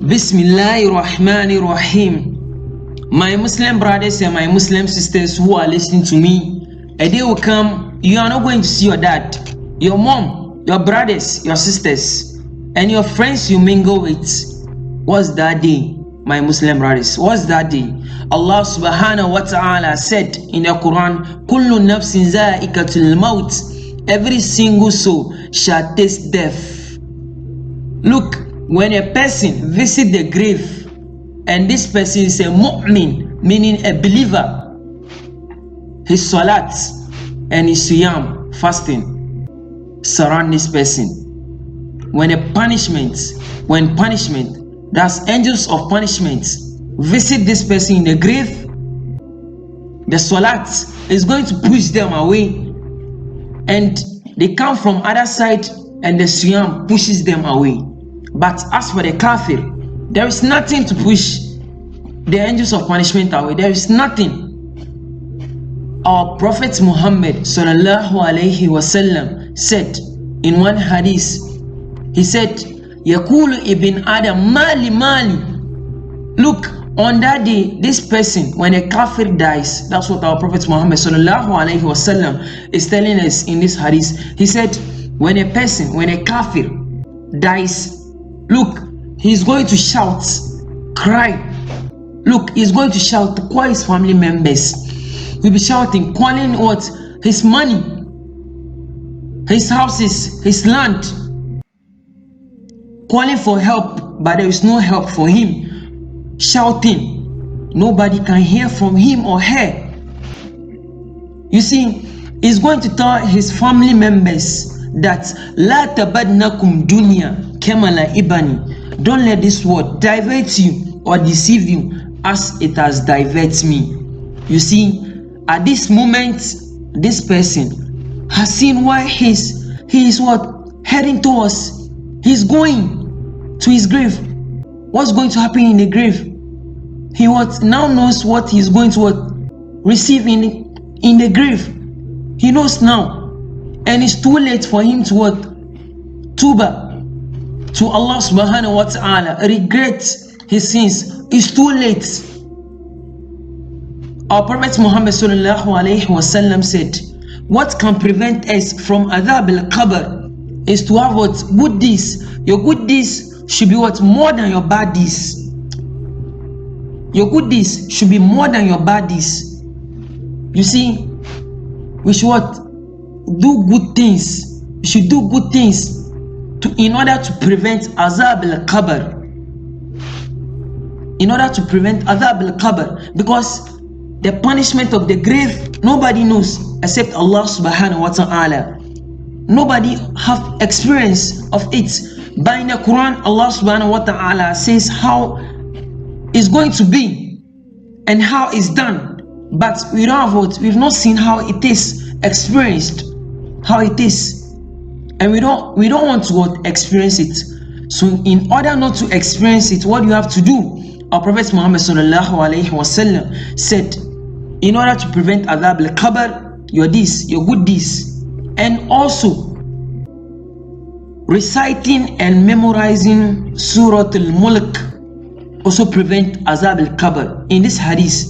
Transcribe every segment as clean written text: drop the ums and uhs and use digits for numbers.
Bismillahir Rahmanir Rahim. My Muslim brothers and my Muslim sisters who are listening to me, a day will come, you are not going to see your dad, your mom, your brothers, your sisters, and your friends you mingle with. What's that day, my Muslim brothers? What's that day? Allah subhanahu wa ta'ala said in the Quran, Kullu nafsin za'ikatul maut. Every single soul shall taste death. Look, when a person visits the grave, and this person is a mu'min, meaning a believer, his salat and his siyam, fasting, surround this person. When punishment, that's angels of punishment, visit this person in the grave, the salat is going to push them away, and they come from other side, and the siyam pushes them away. But as for the kafir, there is nothing to push the angels of punishment away. There is nothing. Our Prophet Muhammad sallallahu alaihi wasallam said in one hadith, he said, Yaqulu ibn Adam mali mali. Look, on that day, this person, when a kafir dies, that's what our Prophet Muhammad sallallahu alaihi wasallam is telling us in this hadith. He said, when a kafir dies, look, he's going to shout, cry. Look, he's going to shout to call his family members. He'll be shouting, calling what? His money, his houses, his land, calling for help, but there is no help for him. Shouting, nobody can hear from him or her. You see, he's going to tell his family members that La tabadnakum dunya kemala ibani. Don't let this word divert you or deceive you as it has diverted me. You see, at this moment, this person has seen why he is what? Heading towards. He's going to his grave. What's going to happen in the grave? He now knows what he's going to receive in the grave. He knows now. And it's too late for him to Tuba to Allah subhanahu wa ta'ala, regret his sins. It's too late. Our Prophet Muhammad sallallahu alaihi wasallam said, what can prevent us from Azabail Qabr is to have good deeds. Your good deeds should be more than your bad deeds. Your good deeds should be more than your bad deeds. You see, we should do good things. We should do good things in order to prevent Azabail Qabr. In order to prevent Azabail Qabr, because the punishment of the grave, nobody knows except Allah subhanahu wa ta'ala. Nobody have experience of it. But in the Quran, Allah subhanahu wa ta'ala says how it's going to be and how it's done. But we don't have we've not seen how it is experienced, how it is. And we don't want to experience it. So in order not to experience it, what you have to do, our Prophet Muhammad sallallahu alaihi wasallam said, in order to prevent Azabail Qabr, your good deeds, and also reciting and memorizing Suratul Mulk also prevent Azabail Qabr. In this hadith,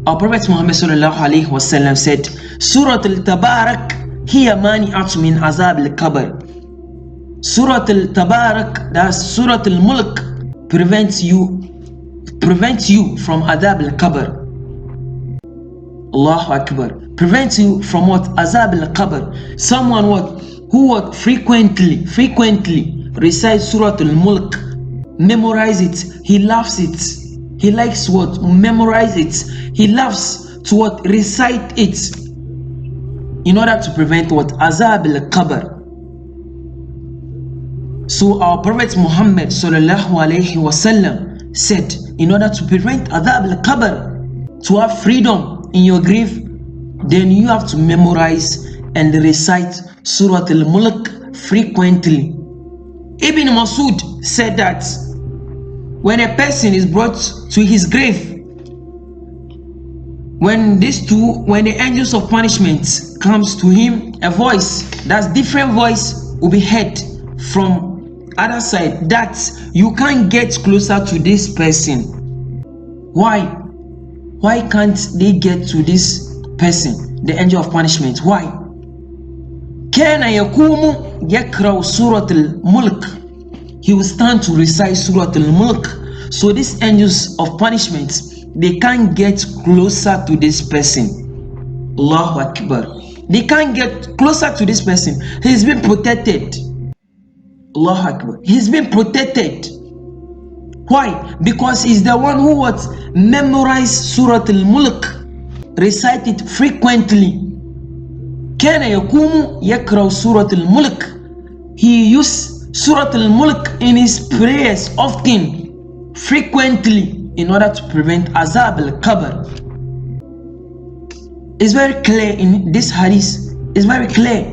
our Prophet Muhammad sallallahu alaihi wasallam said, Suratul Tabarak hiya mani'atu min Azabail Qabr. Suratul Tabarak, that's Suratul Mulk, prevents you from Azabail Qabr. Allahu Akbar. Prevents you from Azabail Qabr. Someone who frequently recites Suratul Mulk, memorize it, he loves it, he likes memorize it, he loves to recite it, in order to prevent Azabail Qabr. So our Prophet Muhammad sallallahu alaihi wasallam said, in order to prevent Azabail Qabr, to have freedom in your grave, then you have to memorize and recite Suratul Mulk frequently. Ibn Masud said that when a person is brought to his grave, when the angels of punishment comes to him, a voice, that's different voice, will be heard from other side, that you can't get closer to this person. Why can't they get to this person, the angel of punishment? Why? كان يقوم يقرأ سورة الملك. He will stand to recite Suratul Mulk. So these angels of punishment, they can't get closer to this person. Allahu Akbar. They can't get closer to this person. He's been protected. Allahu Akbar. He's been protected. Why? Because he's the one who would memorize Suratul Mulk, recite it frequently. كان يقوم يقرأ سورة الملك. He used Suratul Mulk in his prayers often, frequently, in order to prevent Azabail, Qabr. It's very clear in this hadith. It's very clear.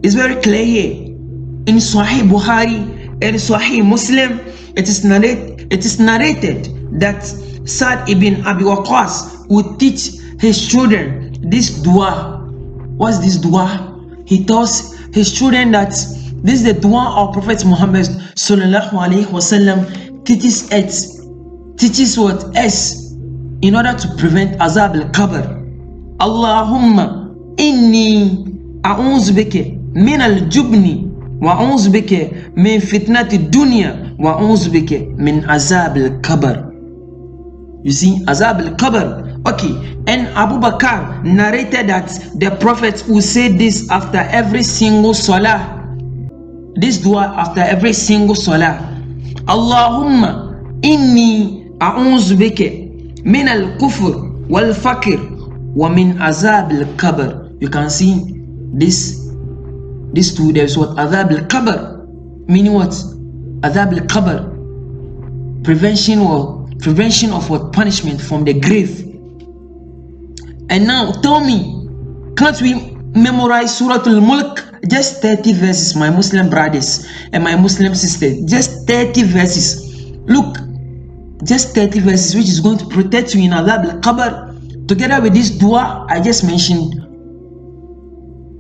It's very clear here. In Sahih Bukhari and Sahih Muslim, it is narrated that Sa'd ibn Abi Waqqas would teach his children this dua. What's this dua? He tells his children that this is the dua of Prophet Muhammad sallallahu alaihi wasallam teaches what else in order to prevent Azabail, Qabr. Allahumma inni a'udhu bika min al-jubni wa a'udhu bika min fitnati dunya wa a'udhu bika min Azabail, Qabr. You see, Azabail, Qabr. Okay, and Abu Bakr narrated that the Prophet will say this after every single salah. This dua after every single salah. Allahumma inni a'udhu bika min al-kufr wal-fakr wa min Azabail, Qabr. You can see this two. There's what? Azabail, Qabr. Meaning what? Azabail, Qabr. Prevention of what? Punishment from the grave. And now tell me, can't we memorize Suratul Mulk? Just 30 verses, my Muslim brothers and my Muslim sisters. Just 30 verses. Look, just 30 verses, which is going to protect you in Azabail, Qabr, together with this dua I just mentioned.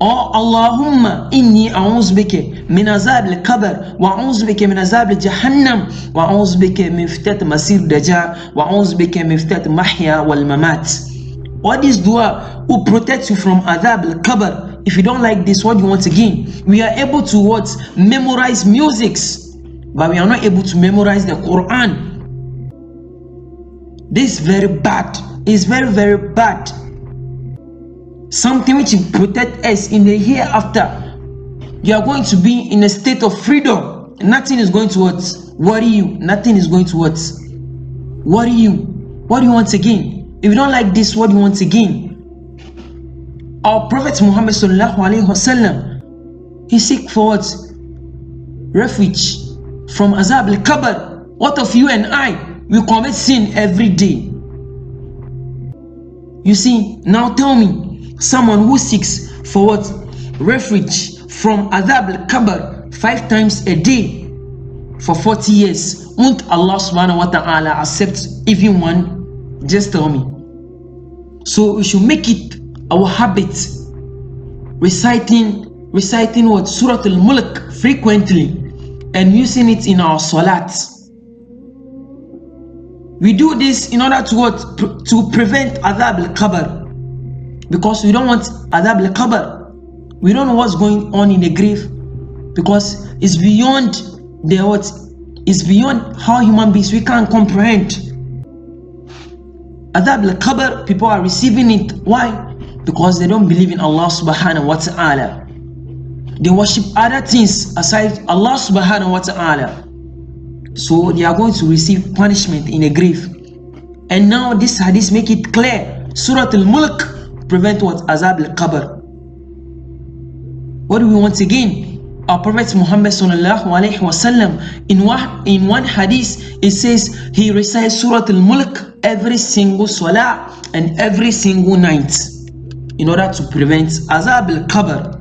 Oh Allahumma inni a'udhu bika min Azabail, Qabr wa a'udhu bika min Azabail Jahannam wa a'udhu bika min fitnati masir dajjal wa a'udhu bika min fitnati mahya wal mamat. All this dua will protect you from Azabail, Qabr. If you don't like this, what do you want again? We are able to what? Memorize musics, but we are not able to memorize the Quran. This is very bad. It's very, very bad. Something which will protect us in the hereafter. You are going to be in a state of freedom. Nothing is going to what? Worry you. Nothing is going to what? Worry you. What do you want again? If you don't like this, what do you want again? Our Prophet Muhammad sallallahu alaihi wasallam, he seek for what? Refuge from Azabail, Qabr. What of you and I? We commit sin every day. You see, now tell me, someone who seeks for what? Refuge from Azabail, Qabr 5 times a day for 40 years. Won't Allah subhanahu wa ta'ala accept even one? Just tell me. So we should make it our habit, reciting what? Suratul Mulk frequently and using it in our salat. We do this in order to what? To prevent Azabail, Qabr, because we don't want Azabail, Qabr. We don't know what's going on in the grave, because it's beyond the what? It's beyond how human beings we can't comprehend. Azabail, Qabr, people are receiving it. Why? Because they don't believe in Allah subhanahu wa ta'ala. They worship other things aside Allah subhanahu wa ta'ala. So they are going to receive punishment in a grave. And now this hadith make it clear. Suratul Mulk prevent what? Azabail, Qabr. What do we want again? Our Prophet Muhammad sallallahu alaihi wasallam, in one hadith, it says he recites Suratul Mulk every single salah and every single night in order to prevent Azabail, Qabr.